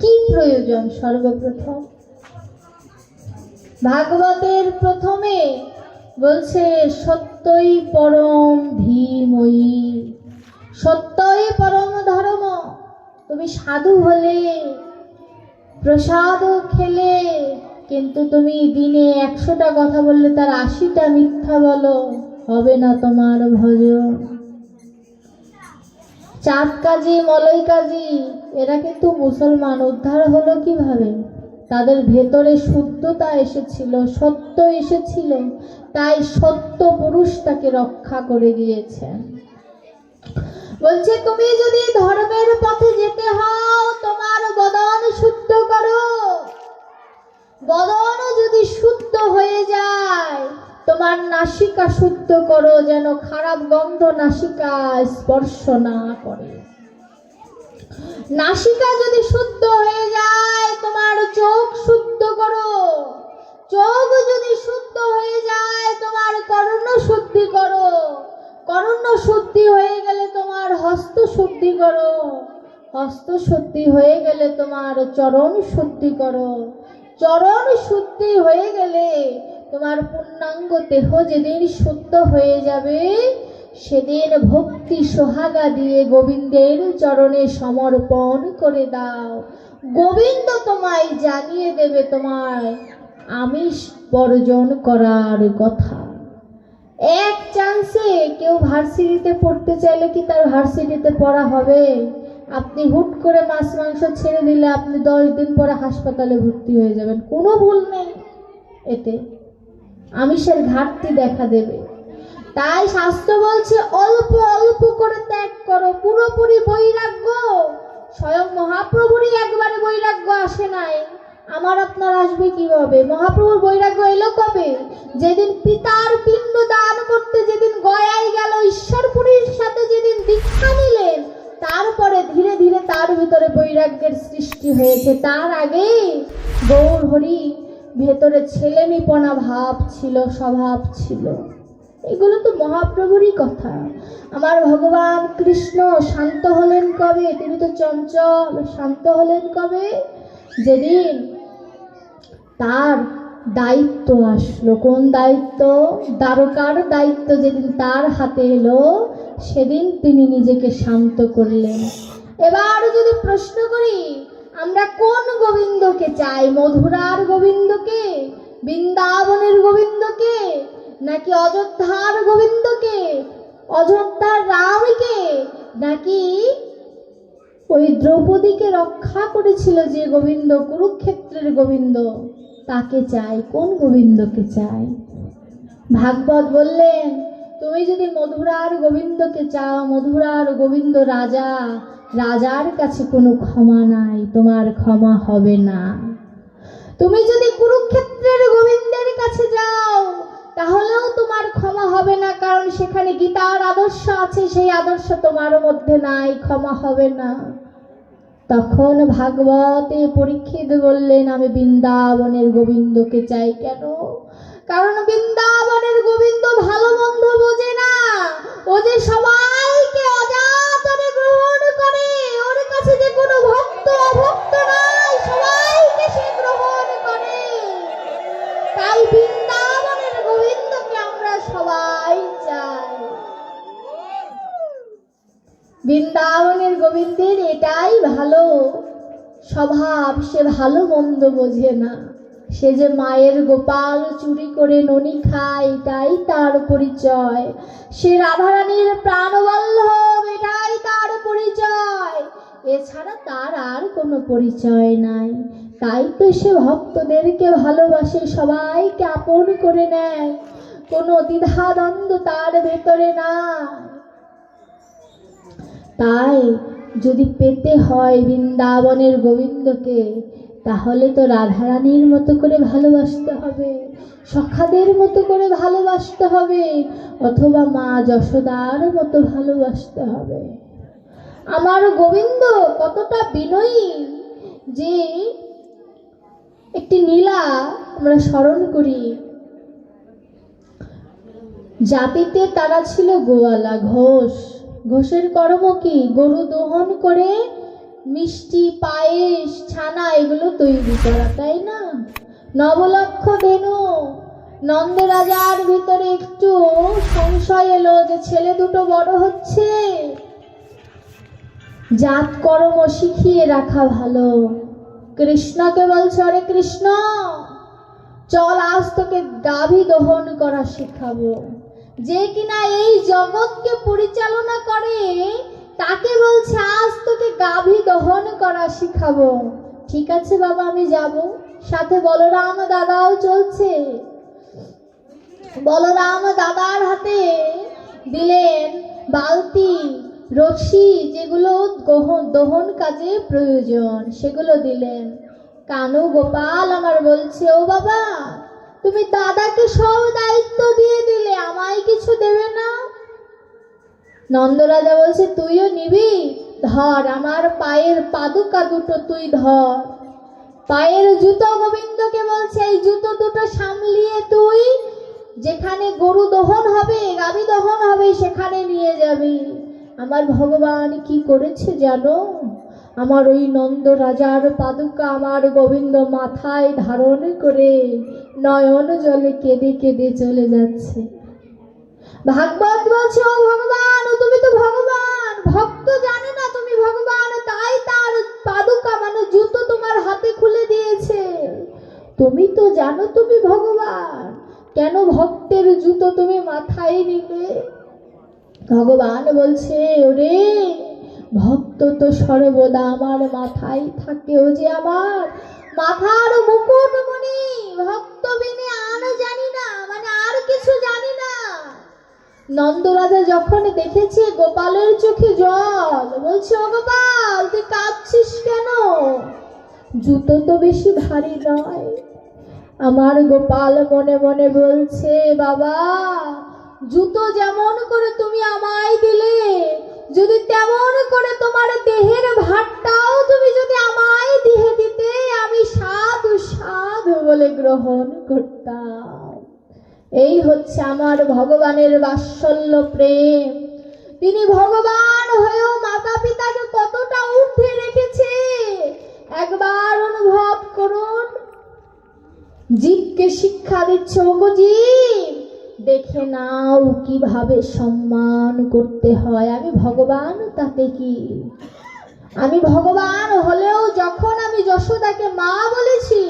কি প্রয়োজন? সর্বপ্রথম ভাগবতের প্রথমে বলছে সত্যই পরম ধীময়ী, সত্যই পরম ধর্ম। তুমি সাধু হলে, প্রসাদ খেলে, কিন্তু তুমি দিনে 100টা কথা বললে তার 80টা মিথ্যা বলো, হবে না তোমার ভজন। চাঁদ কাজী, মলয় কাজী এরা কিন্তু মুসলমান উদ্ধার হলো কিভাবে? তাদের ভেতরে শুদ্ধতা এসেছিল, সত্য এসেছিল, তাই সত্য পুরুষ তাকে রক্ষা করে গিয়েছেন। বলছে তুমি যদি ধর্মের পথে যেতে হও, তোমার বদন শুদ্ধ করো। বদন যদি শুদ্ধ হয়ে যায়, তোমার নাসিকা শুদ্ধ করো, যেন খারাপ গন্ধ নাসিকা স্পর্শ না করে। নাসিকা যদি শুদ্ধ হয়ে যায়, তোমার চোখ শুদ্ধ করো। চোখ যদি শুদ্ধ হয়ে যায়, তোমার কর্ণ শুদ্ধি করো। কর্ণ শুদ্ধি হয়ে গেলে তোমার হস্ত শুদ্ধি করো। হস্ত শুদ্ধি হয়ে গেলে তোমার চরণ শুদ্ধি করো। চরণ শুদ্ধি হয়ে গেলে তোমার পূর্ণাঙ্গ দেহ যেদিন শুদ্ধ হয়ে যাবে, সেদিন ভক্তি সোহাগা দিয়ে গোবিন্দের চরণে সমর্পণ করে দাও। গোবিন্দ তোমায় জানিয়ে দেবে তোমায় আমিষ বর্জন করার কথা। এক চান্সে কেউ ভার্সিটিতে পড়তে চাইলে কি তার ভার্সিটিতে পড়া হবে? আপনি হুট করে মাছ মাংস ছেড়ে দিলে আপনি 10 দিন পরে হাসপাতালে ভর্তি হয়ে যাবেন, কোনো ভুল নেই এতে, আমিষের ঘাটতি দেখা দেবে। তাই শাস্ত্র বলছে অল্প অল্প করে ত্যাগ করো, পুরোপুরি বৈরাগ্য। স্বয়ং মহাপ্রভুরই একবারে বৈরাগ্য আসে নাই, আমার আপনার আসবে কিভাবে? মহাপ্রভুর বৈরাগ্য এলো কবে? যেদিন পিতার পিণ্ড দান করতে যেদিন গয়ায় গেল, ঈশ্বরপুরীর সাথে যেদিন দীক্ষা নিলেন, তারপরে ধীরে ধীরে তার ভিতরে বৈরাগ্যের সৃষ্টি হয়েছে। তার আগে গৌর হরি ভেতরে ছেলেমিপনা ভাব ছিল, স্বভাব ছিল। এগুলো তো মহাপ্রভুরই কথা। আমার ভগবান কৃষ্ণ শান্ত হলেন কবে? তিনি তো চঞ্চল। শান্ত হলেন কবে? যেদিন তার দায়িত্ব আসলো। কোন দায়িত্ব? দ্বারকার দায়িত্ব যেদিন তার হাতে এলো, সেদিন তিনি নিজেকে শান্ত করলেন। এবার যদি প্রশ্ন করি, আমরা কোন গোবিন্দকে চাই? মধুরার গোবিন্দকে, বৃন্দাবনের গোবিন্দকে, নাকি অযোধ্যার গোবিন্দকে, অযোধ্যার রামকে, নাকি ওই দ্রৌপদীকে রক্ষা করেছিল যে গোবিন্দ, কুরুক্ষেত্রের গোবিন্দ, তাকে চাই? কোন গোবিন্দকে চাই? ভাগবত বললেন তুমি যদি মধুরার গোবিন্দকে চাও, মধুরার গোবিন্দ রাজা, রাজার কাছে কোনো ক্ষমা নাই, তোমার ক্ষমা হবে না। তুমি যদি কুরুক্ষেত্রের গোবিন্দের কাছে যাও, তাহলেও তোমার ক্ষমা হবে না, কারণ সেখানে গীতার আদর্শ আছে, সেই আদর্শ তোমার মধ্যে নাই, ক্ষমা হবে না। তখন ভাগবতে পরীক্ষিত বললেন আমি বৃন্দাবনের গোবিন্দকে চাই। কেন? কারণ বৃন্দাবনের গোবিন্দ ভালো মন্দ বোঝে না, ও যে সবাইকে অজাচারে গ্রহণ করে, ওর কাছে যে কোনো ভক্ত অভক্ত নাই, সবাইকে সে গ্রহণ করে। তাই বৃন্দাবনের গোবিন্দকে আমরা সবাই চাই। বৃন্দাবনের গোবিন্দের এটাই ভালো স্বভাব, সে ভালো মন্দ বোঝে না। সে যে মায়ের গোপাল চুরি করে ননি খায়, এটাই তার পরিচয়। সে রাধারানীর প্রাণবল্লভ, এটাই তার পরিচয়। এছাড়া তার আর কোনো পরিচয় নাই। তাই তো সে ভক্তদেরকে ভালোবাসে, সবাইকে আপন করে নেয়, কোনো দ্বিধাদ্বন্দ্ব তার ভেতরে না। তাই যদি পেতে হয় বৃন্দাবনের গোবিন্দকে, তাহলে তো রাধারানীর মতো করে ভালোবাসতে হবে, সখাদের মতো করে ভালোবাসতে হবে, অথবা মা যশোদার মতো ভালোবাসতে হবে। আমার গোবিন্দ কতটা বিনয়ী, যে একটি লীলা আমরা স্মরণ করি। জাতিতে তারা ছিল গোয়ালা, ঘোষ। ঘোষের কর্ম কি? গরু দহন করে মিষ্টি পায়েস ছানা এগুলো তৈরি করা, তাই না? নবলক্ষ ধেনু। নন্দরাজার ভিতরে একটু সংশয় এলো যে ছেলে দুটো বড় হচ্ছে, জাত কর্ম শিখিয়ে রাখা ভালো। কৃষ্ণকে বলছে, আরে কৃষ্ণ চল আজ তোকে গাভী দহন করা শিখাবো। যে কিনা এই জগৎকে পরিচালনা করে তাকে বলছে আজ তোকে গাভী দহন করা শিখাবো। ঠিক আছে বাবা, আমি যাব। সাথে বলরাম দাদাও চলছে। বলরাম দাদার হাতে দিলেন বালতি, রশি, যেগুলো দহন কাজে প্রয়োজন সেগুলো দিলেন। কানু গোপাল আমার বলছে, ও বাবা তুমি দাদাকে সব দায়িত্ব দিয়ে দিলে, আমায় কিছু দেবে না? নন্দরাজা বলছে, তুইও নিবি? ধর, আমার পায়ের পাদুকা দুটো তুই ধর। পায়ের জুতো গোবিন্দকে বলছে, এই জুতো দুটো সামলিয়ে তুই যেখানে গরু দহন হবে, গাভী দহন হবে, সেখানে নিয়ে যাবি। আমার ভগবান কি করেছে জানো? আমার ওই নন্দ রাজার পাদুকা আমার গোবিন্দ মাথায় ধারণ করে নয়ন জলে কেঁদে কেঁদে চলে যাচ্ছে। ভাগবত বলছে, ও ভগবান, তুমি তো ভগবান, ভক্ত জানে না তুমি ভগবান, তাই তার পাদুকা মানে জুতো তোমার হাতে খুলে দিয়েছে। তুমি তো জানো তুমি ভগবান, কেন ভক্তের জুতো তুমি মাথায় নিলে? ভগবান বলছে, ওরে ভক্ত তো সর্বদা আমার মাথায় থাকে, ও যে আমার মাথার মুকুটমণি, ভক্ত বিনে আর জানি না, মানে আর কিছু জানি না। নন্দরাজা যখন দেখেছে গোপালের চোখে জল, বলছে, ও গোপাল তুই কাঁদছিস কেন? জুতো তো বেশি ভারী নয়। আমার গোপাল মনে মনে বলছে, বাবা জুতো যেমন করে তুমি আমায় দিলে, যদি তেমন করে তোমার দেহের ভারটাও তুমি যদি আমায় দিয়ে দিতে, আমি সাধু সাধু বলে গ্রহণ করতাম। এই হচ্ছে আমার ভগবানের বাৎসল্য প্রেম। তিনি ভগবান হয়েও মাতা পিতাকে কতটা ঊর্ধ্বে রেখেছে একবার অনুভব করুন। জীবকে শিক্ষা দিচ্ছে, ওগো জীব দেখে নাও কিভাবে সম্মান করতে হয়। আমি ভগবান, তাতে কি? আমি ভগবান হলেও যখন আমি যশোদাকে মা বলেছি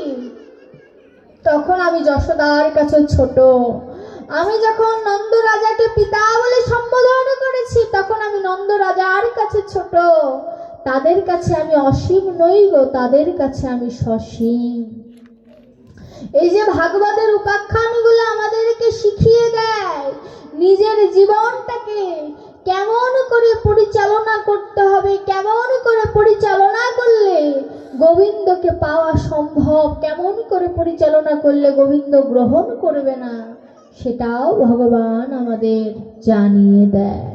তখন আমি যশোদার কাছে ছোট। আমি যখন নন্দ রাজাকে পিতা বলে সম্বোধন করেছি তখন আমি নন্দ রাজার কাছে ছোট। তাদের কাছে আমি অসীম নই গো, তাদের কাছে আমি সসীম। এই যে ভাগবতের উপাখ্যানগুলো আমাদেরকে শিখিয়ে দেয় নিজের জীবনটাকে কেমন করে পরিচালনা করতে হবে, কেমন করে পরিচালনা করলে গোবিন্দকে পাওয়া সম্ভব, কেমন করে পরিচালনা করলে গোবিন্দ গ্রহণ করবে না, সেটাও ভগবান আমাদের জানিয়ে দেয়।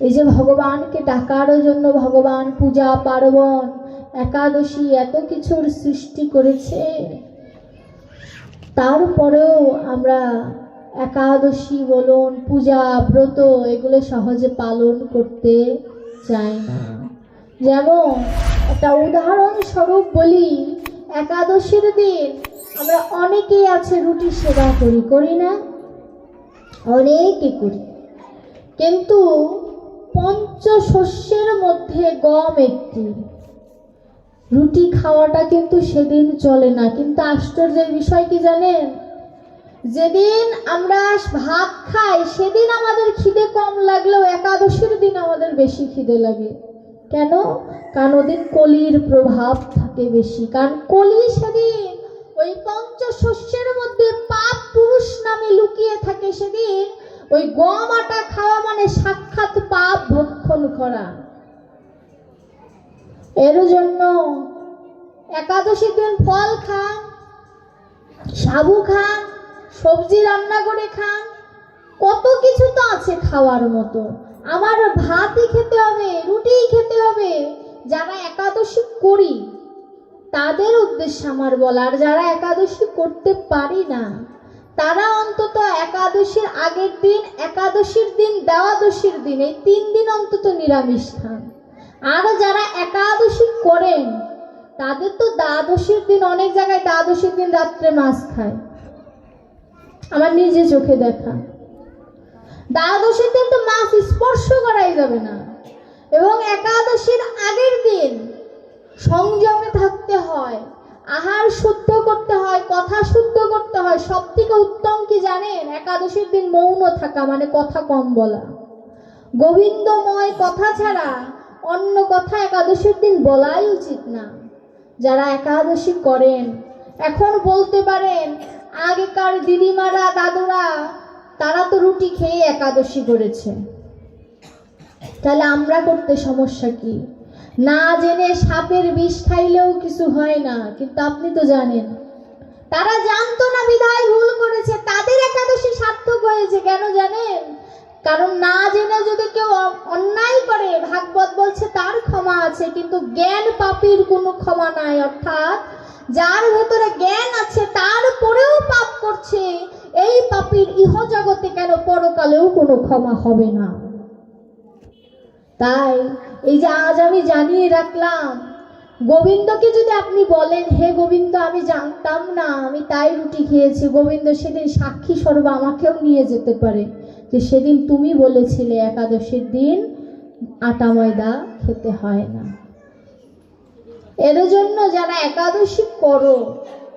এই যে ভগবানকে ডাকার জন্য ভগবান পূজা পার্বণ একাদশী এত কিছুর সৃষ্টি করেছে, তারপরেও আমরা একাদশী বলুন, পূজা ব্রত এগুলো সহজে পালন করতে চাই না। যেমন একটা উদাহরণস্বরূপ বলি, একাদশীর দিন আমরা অনেকেই আছে রুটি সেবা করি, করি না? অনেকে করি, কিন্তু পঞ্চশস্যের মধ্যে গম একটি, রুটি খাওয়াটা কিন্তু সেদিন চলে না। কিন্তু আশ্চর্যের বিষয় কি জানেন? যেদিন আমরা ভাত খাই সেদিন আমাদের খিদে কম লাগলেও একাদশীর দিন আমাদের বেশি খিদে লাগে। কেন? কারণ ওদিন কলির প্রভাব থাকে বেশি। কারণ কলি সেদিন ওই পঞ্চশস্যের মধ্যে পাপ পুরুষ নামে লুকিয়ে থাকে। সেদিন ওই গম আটা খাওয়া মানে সাক্ষাৎ পাপ ভক্ষণ করা। এর জন্য একাদশীর দিন ফল খান, সাবু খান, সবজি রান্না করে খান, কত কিছু তো আছে খাওয়ার মতো। আমার ভাতই খেতে হবে, রুটিই খেতে হবে। যারা একাদশী করি তাদের উদ্দেশ্যে আমার বলার, যারা একাদশী করতে পারি না তারা অন্তত একাদশীর আগের দিন, একাদশীর দিন, দ্বাদশীর দিন, এই 3 দিন অন্তত নিরামিষ খান। আর যারা একাদশী করেন তাদের তো দ্বাদশীর দিন, অনেক জায়গায় দ্বাদশীর দিন রাত্রে মাছ খায়, আমার নিজে চোখে দেখা। দ্বাদশীর দিন তো মাছ স্পর্শ করাই যাবে না। এবং একাদশীর আগের দিন সংযমে থাকতে হয়, আহার শুদ্ধ করতে হয়, কথা শুদ্ধ করতে হয়। সব থেকে উত্তম কি জানেন? একাদশীর দিন মৌন থাকা, মানে কথা কম বলা। গোবিন্দময় কথা ছাড়া অন্য কথা একাদশীর দিন বলাই উচিত না। যারা একাদশী করেন এখন বলতে পারেন, আগেকার দিদিমারা দাদুরা তারা তো রুটি খেয়ে একাদশী করেছে, তাহলে আমরা করতে সমস্যা কি? না জেনে সাপের বিষ খাইলেও কিছু হয় না, কিন্তু আপনি তো জানেন। তারা জানতো না বিধায় ভুল করেছে, তাদের একাদশী সার্থক হয়েছে। কেন জানেন? কারণ না জেনে যদি কেউ অন্যায় করে, ভাগবত বলছে তার ক্ষমা আছে, কিন্তু জ্ঞান পাপীর কোনো ক্ষমা নাই। অর্থাৎ যার ভেতরে জ্ঞান আছে তারপরেও পাপ করছে, এই পাপীর ইহজগতে কেন পরকালেও কোনো ক্ষমা হবে না। তাই এই যে আজ আমি জানিয়ে রাখলাম, গোবিন্দকে যদি আপনি বলেন, হে গোবিন্দ আমি জানতাম না, আমি তাই রুটি খেয়েছি, গোবিন্দ সেদিন সাক্ষী স্বরূপ আমাকেও নিয়ে যেতে পারে যে সেদিন তুমি বলেছিলে একাদশীর দিন আটা ময়দা খেতে হয় না। এর জন্য যারা একাদশী করো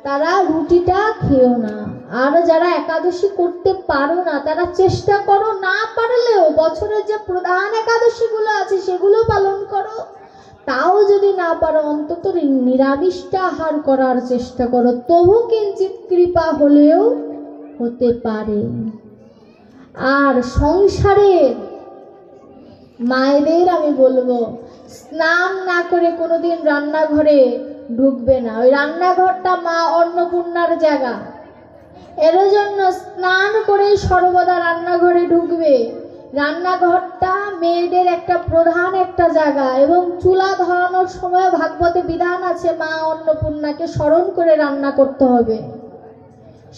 তারা রুটিটা খেও না। আর যারা একাদশী করতে পারো না তারা চেষ্টা করো, না পারলেও বছরের যে প্রধান একাদশীগুলো আছে সেগুলো পালন করো। তাও যদি না পারো অন্তত নিরামিষটা আহার করার চেষ্টা করো, তবু কিঞ্চিৎ কৃপা হলেও হতে পারে। আর সংসারের মায়েদের আমি বলবো, স্নান না করে কোনোদিন রান্নাঘরে ঢুকবে না। ওই রান্নাঘরটা মা অন্নপূর্ণার জায়গা, এর জন্য স্নান করে সর্বদা রান্নাঘরে ঢুকবে। রান্নাঘরটা মেয়েদের একটা প্রধান একটা জায়গা, এবং চুলা ধরানোর সময় ভাগবতে বিধান আছে মা অন্নপূর্ণাকে স্মরণ করে রান্না করতে হবে।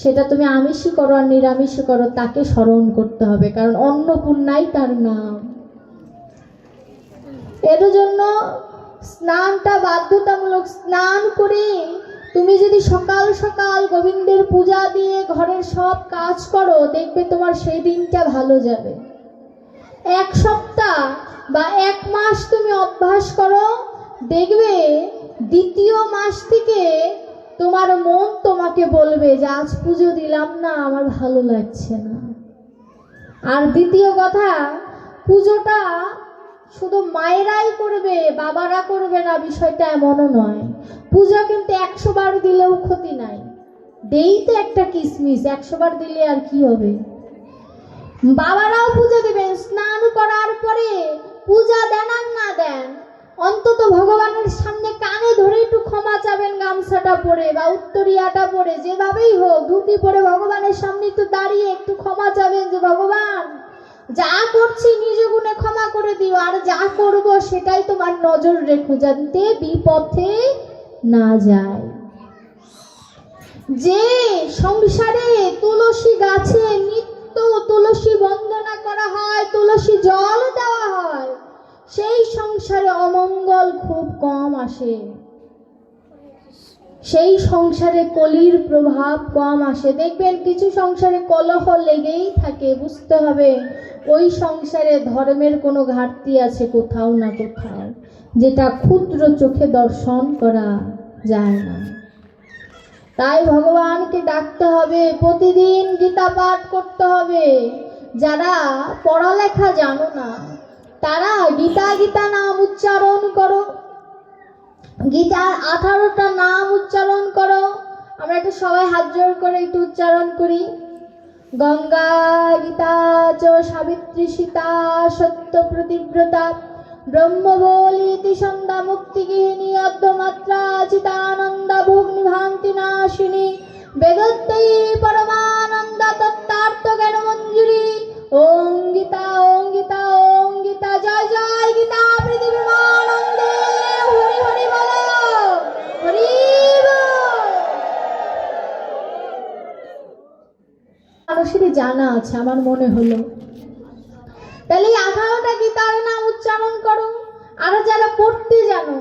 সেটা তুমি আমিষই করো আর নিরামিষই করো, তাকে স্মরণ করতে হবে, কারণ অন্নপূর্ণাই তার নাম। এর জন্য স্নানটা বাধ্যতামূলক। স্নান করে তুমি যদি সকাল সকাল গোবিন্দের পূজা দিয়ে ঘরের সব কাজ করো, দেখবে তোমার সেই দিনটা ভালো যাবে। এক সপ্তাহ বা এক মাস তুমি অভ্যাস করো, দেখবে দ্বিতীয় মাস থেকে তোমার মন তোমাকে বলবে যে আজ পুজো দিলাম না, আমার ভালো লাগছে না। আর দ্বিতীয় কথা, পুজোটা শুধু মায়েরাই করবে, বাবারা করবে না, বিষয়টা এমনও নয়। পূজা কিন্তু 100 বার দিলেও ক্ষতি নাই। দেই তো একটা কিসমিস, 100 বার দিলে আর কি হবে? বাবারাও পূজা দিবেন। স্নান করার পরে পূজা দেন আর না দেন, অন্তত ভগবানের সামনে কানে ধরে একটু ক্ষমা চাবেন, গামছাটা পরে বা উত্তরিয়াটা পরে, যেভাবেই হোক ধুতি পরে ভগবানের সামনে একটু দাঁড়িয়ে একটু ক্ষমা চাবেন যে ভগবান যা করছি নিজ গুণে ক্ষমা করে দিও, আর যা করব সেটাই তোমার নজর রেখো, যাতে বিপথে না যায়। যে সংসারে তুলসী গাছে নিত্য তুলসী বন্দনা করা হয়, তুলসী জল দেওয়া হয়, সেই সংসারে অমঙ্গল খুব কম আসে, সেই সংসারে কলির প্রভাব কম আসে। দেখবেন কিছু সংসারে কলহ লেগেই থাকে, বুঝতে হবে ওই সংসারে ধর্মের কোনো ঘাটতি আছে কোথাও না কোথাও, যেটা ক্ষুদ্র চোখে দর্শন করা যায় না। তাই ভগবানকে ডাকতে হবে, প্রতিদিন গীতা পাঠ করতে হবে। যারা পড়ালেখা জানো না তারা গীতা গীতা নাম উচ্চারণ করো, গীতার 18টা নাম উচ্চারণ করো। আমরা একটু সবাই হাত জোড় করে একটু উচ্চারণ করি। গঙ্গা গীতা চ সাবিত্রী সীতা সত্য প্রতিব্রতা ব্রহ্মবলিতি সন্ধ্যা মুক্তি গৃহিণী অর্ধমাত্রা চিতানন্দ ভগ্নি ভান্তি নাশিনী বেদত্তৈ পরমানন্দ তত্ত্বার্থ জ্ঞান মঞ্জুরি। ওম গীতা ওম গীতা ওম গীতা, জয় জয় গীতা পৃথিবীমানন্দে। হরি হরি বলো, হরি মানুষেরই জানা আছে আমার মনে হলো। তাহলে 18টা গীতার নাম উচ্চারণ করো। আর যারা পড়তে জানো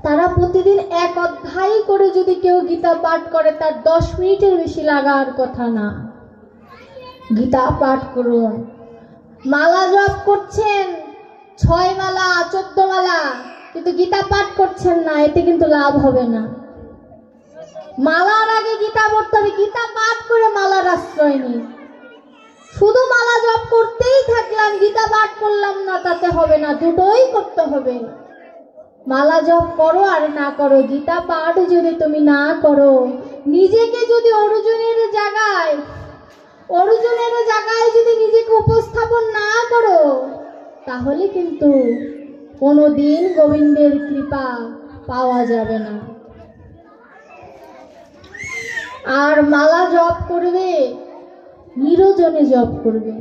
তারা প্রতিদিন এক অধ্যায় করে যদি কেউ গীতা পাঠ করে, তার 10 মিনিটের বেশি লাগার কথা না। গীতা পাঠ করুন। মালা জপ করছেন 6 মালা 14 মালা, কিন্তু গীতা পাঠ করছেন না, এতে কিন্তু লাভ হবে না। মালার আগে গীতা পড়তে হবে। গীতা পাঠ করে মালার আশ্রয় নেই। শুধু মালা জপ করতেই থাকলাম, গীতা পাঠ করলাম না, তাতে হবে না। দুটোই করতে হবে। মালা জপ করো আর না করো, গীতা পাঠ যদি তুমি না করো, নিজেকে যদি অর্জুনের জায়গায় যদি নিজেকে উপস্থাপন না করো, তাহলে কিন্তু কোনোদিন গোবিন্দের কৃপা পাওয়া যাবে না। আর মালা জপ করবে, নিরজনে জপ করবে,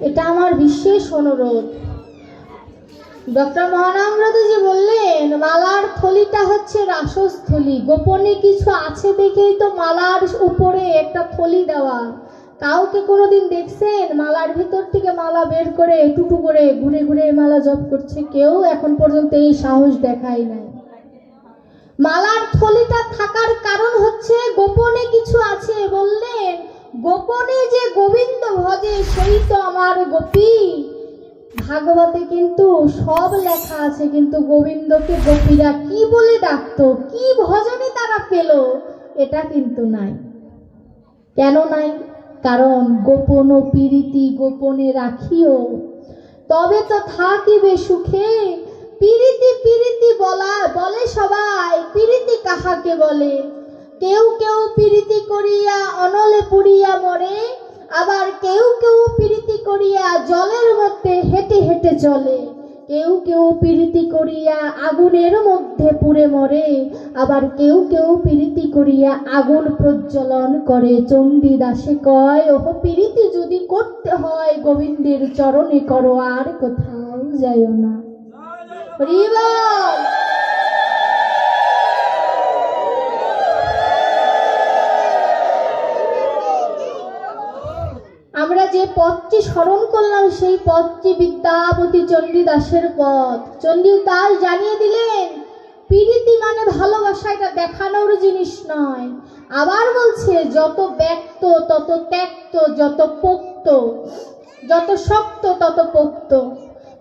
এটা আমার বিশেষ অনুরোধ। ডক্টর মহানামব্রতজি বললেন, মালার থলিটা হচ্ছে রাসস্থলী। গোপনে কিছু আছে দেখেই তো মালার উপরে একটা থলি দেওয়া। কাউকে কোনোদিন দেখছেন মালার ভিতর থেকে মালা বের করে টুটু করে ঘুরে ঘুরে মালা জপ করছে? কেউ এখন পর্যন্ত এই সাহস দেখায় নাই। মালার থলিটা থাকার কারণ হচ্ছে গোপনে কিছু আছে। বললেন, গোপনে যে গোবিন্দ ভজে সেই তো আমার গোপী। ভাগবতে কিন্তু সব লেখা আছে, কিন্তু গোবিন্দকে গোপীরা কি বলে ডাকতো, কি ভজনে তারা পেল, এটা কিন্তু নাই। কেন নাই? কারণ গোপন প্রীতি গোপনে রাখিও, তবে তো থাকিবে সুখে। প্রীতি প্রীতি বলে সবাই, প্রীতি কাহাকে বলে? কেউ কেউ প্রীতি করিয়া অনলে পুড়িয়া মরে, আবার কেউ কেউ প্রীতি করিয়া জলের মধ্যে হেঁটে হেঁটে চলে। কেউ কেউ প্রীতি করিয়া আগুনের মধ্যে পুড়ে মরে, আবার কেউ কেউ প্রীতি করিয়া আগুন প্রজ্বলন করে। চণ্ডীদাসে কয়, ওহ প্রীতি যদি করতে হয় গোবিন্দের চরণে করো, আর কোথাও যাইও না। আমরা যে পথটি স্মরণ করলাম, সেই পথটি বিদ্যাপতি চণ্ডীদাসের পথ। চণ্ডীদাস জানিয়ে দিলেন, প্রীতি মানে ভালোবাসা, এটা দেখানোর জিনিস নয়। আবার বলছে, যত ব্যক্ত তত ত্যক্ত, যত পোক্ত, যত শক্ত তত পোক্ত।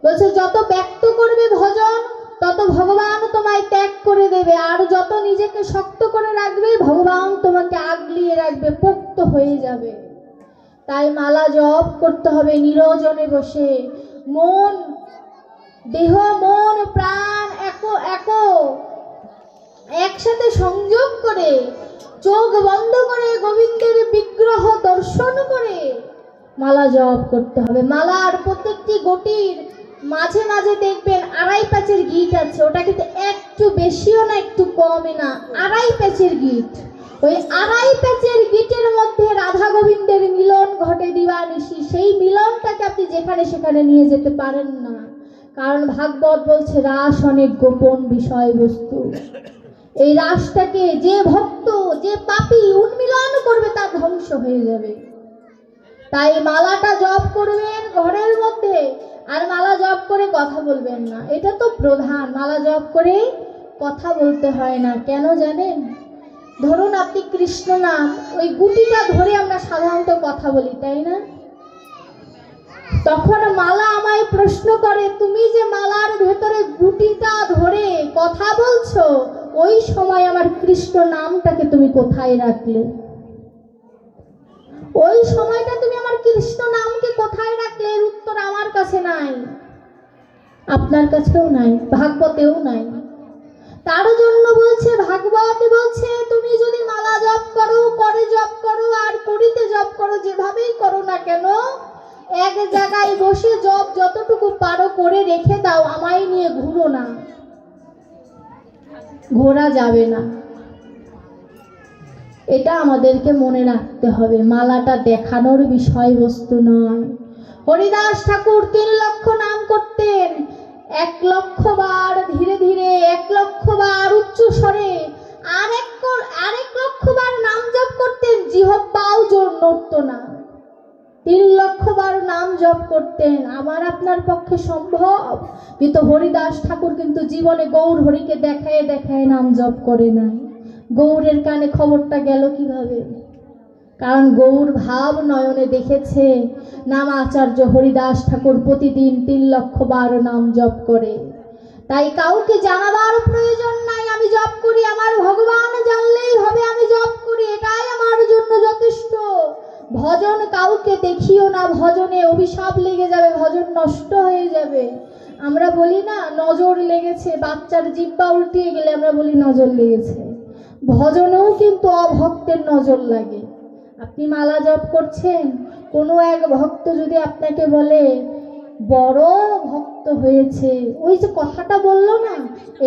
বলছে, যত ব্যক্ত করবে ভজন, তত ভগবান তোমায় ত্যাগ করে দেবে, আর যত নিজেকে শক্ত করে রাখবে, ভগবান তোমাকে আগলিয়ে রাখবে, পোক্ত হয়ে যাবে। তাই মালা জপ করতে হবে নিরজনে বসে। মন, দেহ, মন, প্রাণ একসাথে সংযোগ করে, চোখ বন্ধ করে, গোবিন্দের বিগ্রহ দর্শন করে মালা জপ করতে হবে। মালার প্রত্যেকটি গটির মাঝে মাঝে দেখবেন 2.5 প্যাচের গিট আছে। ওটা কিন্তু একটু বেশিও না, একটু কমই না, 2.5 প্যাচের গিট। ওই 2.5 প্যাচের গিটের মধ্যে রাধা গোবিন্দের মিলন ঘটে দিবানিশি। সেই মিলনটাকে আপনি যেখানে সেখানে নিয়ে যেতে পারেন না, কারণ ভাগবত বলছে রাস অনেক গোপন বিষয়বস্তু। এই রাসটাকে যে ভক্ত, যে পাপী উন্মিলন করবে, তার ধ্বংস হয়ে যাবে। তাই মালাটা জপ করবেন ঘরের মধ্যে, আর মালা জপ করে কথা বলবেন না। এটা তো প্রধান। মালা জপ করে কথা বলতে হয় না। কেন জানেন? ধরুন আপনি কৃষ্ণ নাম, ওই গুটিটা ধরে আমরা সাধারণত কথা বলি, তাই না? তখন মালা আমায় প্রশ্ন করে, তুমি যে মালার ভেতরে গুটিটা ধরে কথা বলছো, ওই সময় আমার কৃষ্ণ নামটাকে তুমি কোথায় রাখলে? ওই সময়টা তুমি আমার কৃষ্ণ নামকে কোথায় রাখলে? এর উত্তর আমার কাছে নাই, আপনার কাছেও নাই, ভাগবতেও নাই। তার জন্য বলছে, ভাগবতে বলছে, তুমি যদি মালা জপ করো, করে জপ করো, আর করিতে জপ করো, যেভাবেই করো না কেন, এক জায়গায় বসে জপ যতটুকু পারো করে রেখে দাও, আমায় নিয়ে ঘুরো না। ঘোরা যাবে না। এটা আমাদেরকে মনে রাখতে হবে। মালাটা দেখানোর বিষয়বস্তু নয়। হরিদাস ঠাকুর 3 লক্ষ নাম করতেন, 1 লক্ষ বার ধীরে ধীরে, 1 লক্ষ বার উচ্চ স্বরে, আরেক লক্ষ বার নাম জপ করতেন, জিহ্বাও জোর নড়ত না। 3 লক্ষ বার নাম জপ জপ করতেন, আমার আপনার পক্ষে সম্ভব? কিন্তু হরিদাস ঠাকুর কিন্তু জীবনে গৌর হরিকে দেখায় দেখায় নাম জপ করে নাই। গৌরের কানে খবরটা গেল কিভাবে? কারণ গৌর ভাব নয়নে দেখেছে নাম আচার্য হরিদাস ঠাকুর প্রতিদিন 3,00,000 বার নাম জপ করে। তাই কাউকে জানাবার প্রয়োজন নাই আমি জপ করি, আমার ভগবান জানলেই হবে আমি জপ করি, এটাই আমার জন্য যথেষ্ট। ভজন কাউকে দেখিও না, ভজনে অভিশাপ লেগে যাবে, ভজন নষ্ট হয়ে যাবে। আমরা বলি না নজর লেগেছে, বাচ্চার জিব্বা উল্টিয়ে গেলে আমরা বলি নজর লেগেছে। ভজনেও কিন্তু অভক্তের নজর লাগে। আপনি মালা জপ করছেন, কোনো এক ভক্ত যদি আপনাকে বলে বড় ভক্ত হয়েছে, ওই যে কথাটা বললো না,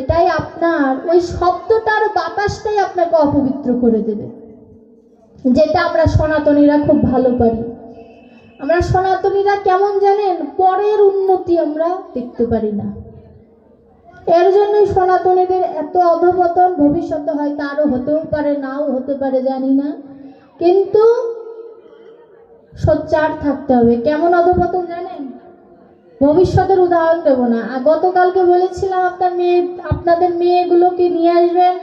এটাই আপনার ওই শব্দটার বাতাসটাই আপনাকে অপবিত্র করে দেবে। যেটা আমরা সনাতনীরা খুব ভালো পারি। আমরা সনাতনীরা কেমন জানেন, পরের উন্নতি আমরা দেখতে পারি না। এর জন্যই সনাতনীদের এত অধঃপতন। ভবিষ্যতে হয়তো আরো হতেও পারে, নাও হতে পারে, জানি না, কিন্তু সোচ্চার থাকতে হবে। কেমন অধঃপতন জানেন? ভবিষ্যতের উদাহরণ দেব না, গতকালকে বলেছিলাম আপনাদের মেয়েগুলোকে নিয়ে আসবেন।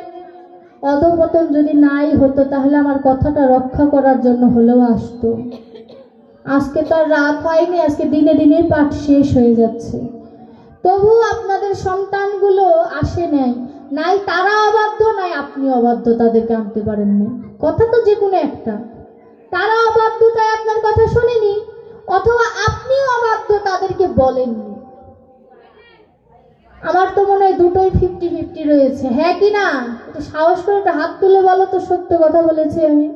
অধঃপতন যদি নাই হতো তাহলে আমার কথাটা রক্ষা করার জন্য হলেও আসতো। আজকে তো আর রাত হয়নি, আজকে দিনে দিনে পাঠ শেষ হয়ে যাচ্ছে। তবু আপনাদের সন্তানগুলো আসে নাই, তারা অবাধ্য, নাই আপনি অবাধ্য, তাদেরকে আনতে পারেন না। কথা তো যে কোনো একটা, তারা অবাধ্য তাই আপনার কথা শোনেনি, অথবা আপনিও অবাধ্য তাদেরকে বলেননি। আমার তো মনে হয় দুটোই 50-50 রয়েছে, হ্যাঁ কি না? একটু সাহস করে একটা হাত তুলে বলো তো সত্য কথা বলেছি আমি।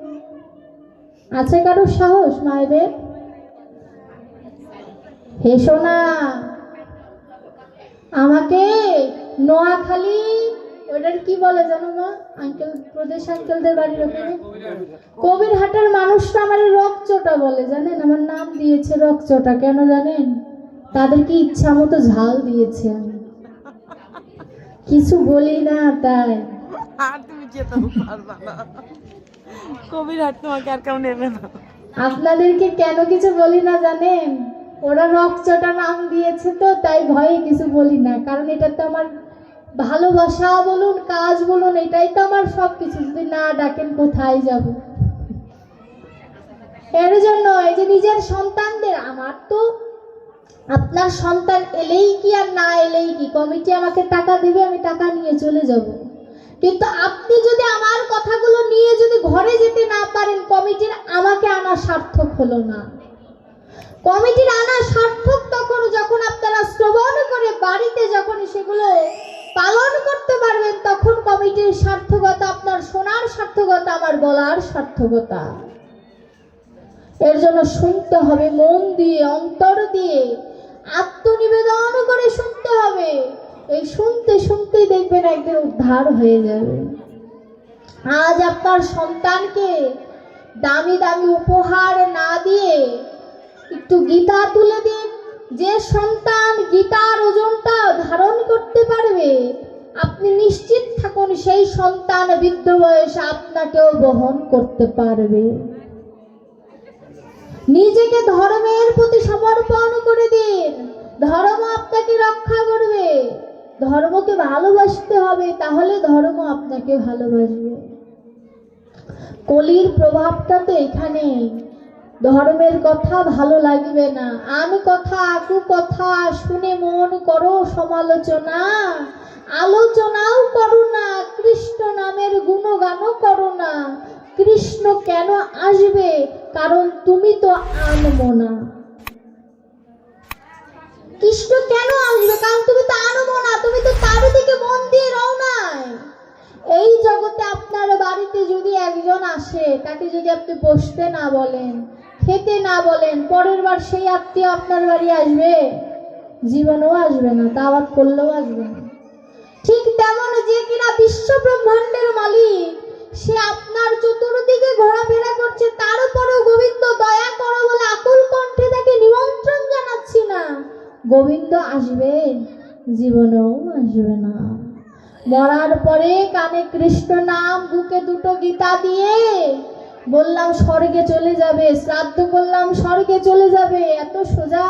আছে কারো সাহস মায়েদের? হেসো না। আমাকে নোয়াখালী, ওটার কি বলে জানো মা, আঙ্কেল, প্রদেশ আঙ্কেলদের বাড়ির ওখানে কবিরহাটের মানুষরা আমার রকচটা বলে, জানেন? আমার নাম দিয়েছে রকচটা, কেন জানেন? তাদেরকে ইচ্ছা মতো ঝাল দিয়েছে, আমি কিছু বলি না তাই। আর তুমি যেতেও পারবা না, কবিরহাট তোমাকে আর কেউ নেবে না। আপনাদেরকে কেন কিছু বলি না জানেন? ওরা রকচটা নাম দিয়েছে তো তাই ভয়ে কিছু বলি না, কারণ এটা তো আমার ভালোবাসা বলুন, কাজ বলুন, এটাই তো আমার সবকিছু। যদি না ডাকেন কোথায় যাব? এর জন্য এই যে নিজের সন্তানদের, আমার তো আপনার সন্তান এলেই কি আর না এলেই কি, কমিটি আমাকে টাকা দেবে, আমি টাকা নিয়ে চলে যাব। কিন্তু আপনি যদি আমার কথাগুলো নিয়ে যদি ঘরে যেতে না পারেন, কমিটির আমাকে আনা সার্থক হলো না। কমিটির আনা সার্থক তখন যখন আপনারা শ্রবণ করে বাড়িতে যখন সেগুলো পালন করতে পারবেন, তখন কমিটির সার্থকতা, আপনার শোনার সার্থকতা, আমার বলার সার্থকতা। এর জন্য শুনতে হবে মন দিয়ে, অন্তর দিয়ে, আত্মনিবেদন করে শুনতে হবে। এই শুনতে শুনতেই দেখবেন একদিন উদ্ধার হয়ে যাবে। আজ আপনার সন্তানকে দামি দামি উপহার না দিয়ে একটু গীতা তুলে দিন। যে সন্তান গীতার ওজনটা ধারণ করতে পারবে, আপনি নিশ্চিত থাকুন সেই সন্তান বৃদ্ধ বয়সে আপনাকেও বহন করতে পারবে। নিজেকে ধর্মের প্রতি সমর্পণ করে দিন, ধর্ম আপনাকে রক্ষা করবে। ধর্মকে ভালোবাসতে হবে, তাহলে ধর্ম আপনাকে ভালোবাসবে। কলির প্রভাবটা তো এখানে। ধর্মের কথা ভালো লাগবে না, আন কথা আকু কথা শুনে মন করো সমালোচনা, আলোচনাও করো না, কৃষ্ণ নামের গুণগানও করো না। কৃষ্ণ কেন আসবে? কারণ তুমি তো আনমো না। কৃষ্ণ কেন আসবে? কারণ তুমি তো আনমো না, তুমি তো তার দিকে মন দিয়ে রও নাই। এই জগতে আপনার বাড়িতে যদি একজন আসে, তাকে যদি আপনি বসতে না বলেন, খেতে না বলেন, পরের বার সেই আত্মীয় আপনার বাড়ি আসবে? জীবনেও আসবে না, দাওয়াত করলেও আসবে না। ঠিক তেমন যে কিনা বিশ্ব ব্রহ্মাণ্ডের মালিক, সে আপনার চতুর্দিকে ঘোরাফেরা করছে, তার উপরেও গোবিন্দ দয়া করো বলে আকুল কণ্ঠে তাকে নিমন্ত্রণ জানাচ্ছি না। গোবিন্দ আসবে? জীবনেও আসবে না। মরার পরে কানে কৃষ্ণ নাম, বুকে দুটো গীতা দিয়ে বললাম স্বর্গে চলে যাবে, শ্রাদ্ধ করলাম স্বর্গে চলে যাবে, এত সোজা?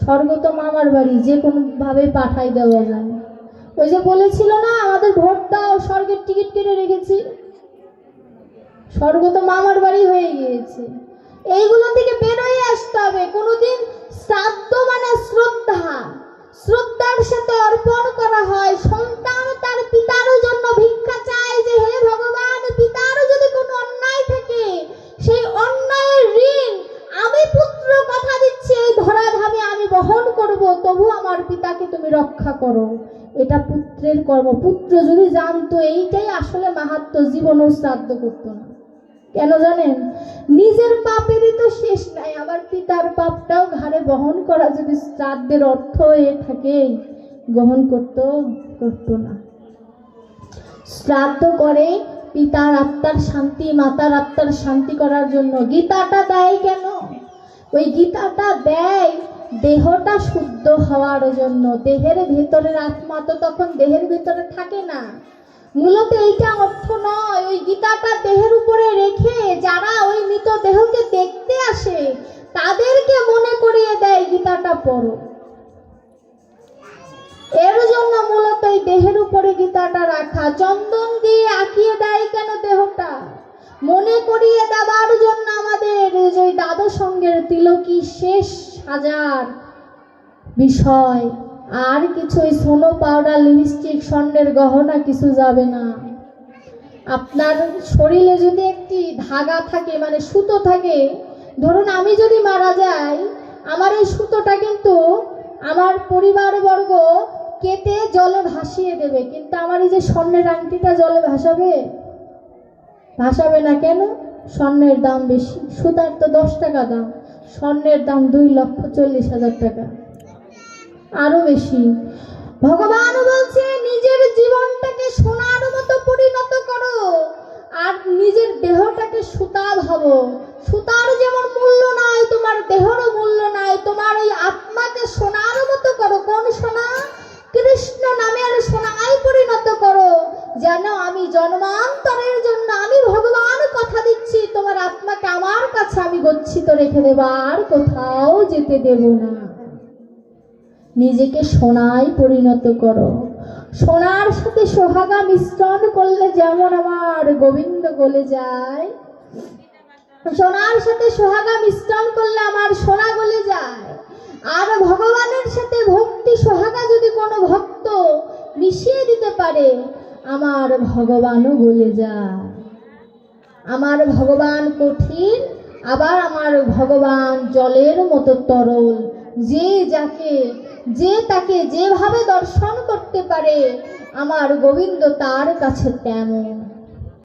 স্বর্গ তো মামার বাড়ি, যে কোনো ভাবে পাঠাই দেওয়া যায়। ওই যে বলেছিল না আমাদের ভোট দাও, স্বর্গের টিকিট কেটে রেখেছি। স্বর্গ তো মামার বাড়ি হয়ে গিয়েছে। এইগুলো থেকে বের হয়ে আসতে হবে। কোনোদিন শ্রাদ্ধ মানে শ্রদ্ধা, শ্রদ্ধার সাথে অর্পণ করা হয়। সন্তান তার পিতার জন্য ভিক্ষা চায় যে হে ভগবান, পিতার যদি কোনো অন্যায় থাকে, সেই অন্যায়ের ঋণ আমি পুত্র কথা দিচ্ছি এই ধরাধামে আমি বহন করব, তবু আমার পিতাকে তুমি রক্ষা করো। এটা পুত্রের কর্ম। পুত্র যদি জানতো এইটাই আসলে মাহাত্ম্য, জীবনও শ্রাদ্ধ করতো না। কেন জানেন? নিজের পাপেরই তো শেষ নাই, আবার পিতার পাপটাও ঘাড়ে বহন করা যদি শ্রাদ্ধের অর্থ এ থাকে, গ্রহণ করতো না। শ্রাদ্ধ করে পিতার আত্মার শান্তি, মাতার আত্মার শান্তি করার জন্য। গীতাটা দেয় কেন? ওই গীতাটা দেয় দেহটা শুদ্ধ হওয়ার জন্য। দেহের ভেতরের আত্মা তো তখন দেহের ভেতরে থাকে না। মূলত এইটা অর্থ নয়। ওই গীতাটা দেহের উপরে রেখে যারা ওই মৃত দেহকে দেখতে আসে তাদেরকে মনে করিয়ে দেয় গীতাটা পড়ো। এর জন্য মূলত এই দেহের উপরে গীতাটা রাখা। চন্দন দিয়ে আঁকিয়ে দেয় কেন দেহটা? মনে করিয়ে দেওয়ার জন্য আমাদের ওই দ্বাদশ সঙ্গের তিলকি শেষ সাজার বিষয়। আর কিছু সোনো পাউডার লিপস্টিক স্বর্ণের গহনা কিছু যাবে না। আপনার শরীরে যদি একটি ধাগা থাকে, মানে সুতো থাকে, ধরুন আমি যদি মারা যাই, আমার এই সুতোটা কিন্তু আমার পরিবারবর্গ কেটে জলে ভাসিয়ে দেবে, কিন্তু আমার এই যে স্বর্ণের আংটিটা জলে ভাসাবে না। কেন? স্বর্ণের দাম বেশি। সুতার তো 10 টাকা দাম, স্বর্ণের দাম 2,40,000 টাকা, আরো বেশি। ভগবান বলছে নিজের জীবনটাকে সোনার মতো পরিণত করো, আর নিজের দেহটাকে সুতা ভাবো। সুতার যেমন মূল্য নাই, তোমার দেহেরও মূল্য নাই। তোমার ওই আত্মাকে সোনার মতো করো। কোন সোনা? কৃষ্ণ নামের সোনায় পরিণত করো। যেন আমি জন্মান্তরের জন্য আমি ভগবান কথা দিচ্ছি, তোমার আত্মাকে আমার কাছে আমি গচ্ছিত রেখে দেব, আর কোথাও যেতে দেব না। নিজেকে সোনায় পরিণত করো। সোনার সাথে সোহাগা মিশ্রণ করলে যেমন আমার গোবিন্দ গলে যায়, সোনার সাথে সোহাগা মিশ্রণ করলে আমার সোনা গলে যায়। আর ভগবানের সাথে ভক্তি সোহাগা যদি কোনো ভক্ত মিশিয়ে দিতে পারে, আমার ভগবানও গলে যায়। আমার ভগবান কঠিন, আবার আমার ভগবান জলের মতো তরল। যে তাকে যেভাবে দর্শন করতে পারে, আমার গোবিন্দ তার কাছে তেমন।